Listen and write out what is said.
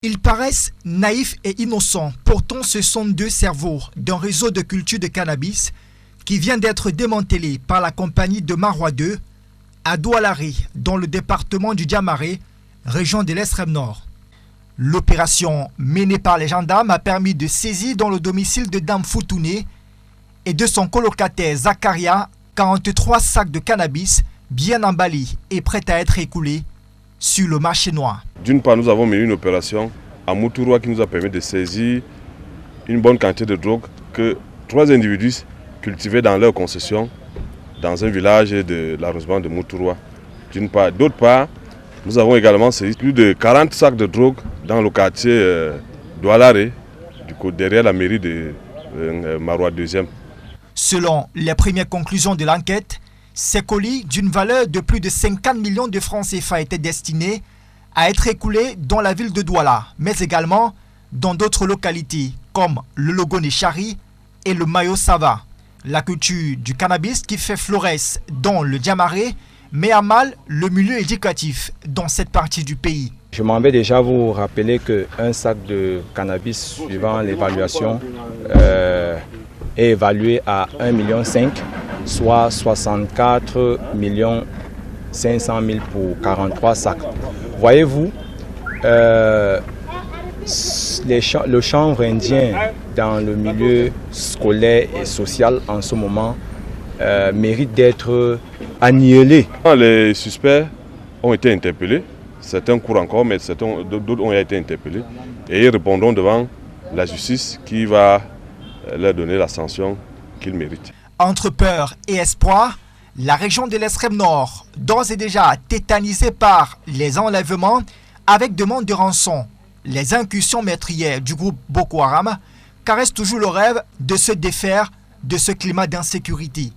Ils paraissent naïfs et innocents, pourtant ce sont deux cerveaux d'un réseau de culture de cannabis qui vient d'être démantelé par la compagnie de Marois 2 à Doualari, dans le département du Diamaré, région de l'extrême nord. L'opération menée par les gendarmes a permis de saisir dans le domicile de Dame Foutouné et de son colocataire Zakaria 43 sacs de cannabis bien emballés et prêts à être écoulés sur le marché noir. D'une part, nous avons mené une opération à Moutourwa qui nous a permis de saisir une bonne quantité de drogue que 3 individus cultivaient dans leur concession dans un village de l'arrondissement de Moutourwa. D'une part. D'autre part, nous avons également saisi plus de 40 sacs de drogue dans le quartier Doualari, derrière la mairie de Marois 2e. Selon les premières conclusions de l'enquête, ces colis d'une valeur de plus de 50 millions de francs CFA étaient destinés à être écoulés dans la ville de Douala, mais également dans d'autres localités comme le Logoné-Chari et le Mayo-Sava. La culture du cannabis qui fait florès dans le Diamaré met à mal le milieu éducatif dans cette partie du pays. Je m'en vais déjà vous rappeler qu'un sac de cannabis, suivant l'évaluation, est évalué à 1,5 million, soit 64 500 000 pour 43 sacs. Voyez-vous, le chanvre indien dans le milieu scolaire et social en ce moment mérite d'être annihilé. Les suspects ont été interpellés, certains courent encore, mais d'autres ont été interpellés et ils répondront devant la justice qui va leur donner la sanction qu'ils méritent. Entre peur et espoir, la région de l'extrême nord, d'ores et déjà tétanisée par les enlèvements avec demande de rançon, les incursions meurtrières du groupe Boko Haram, caresse toujours le rêve de se défaire de ce climat d'insécurité.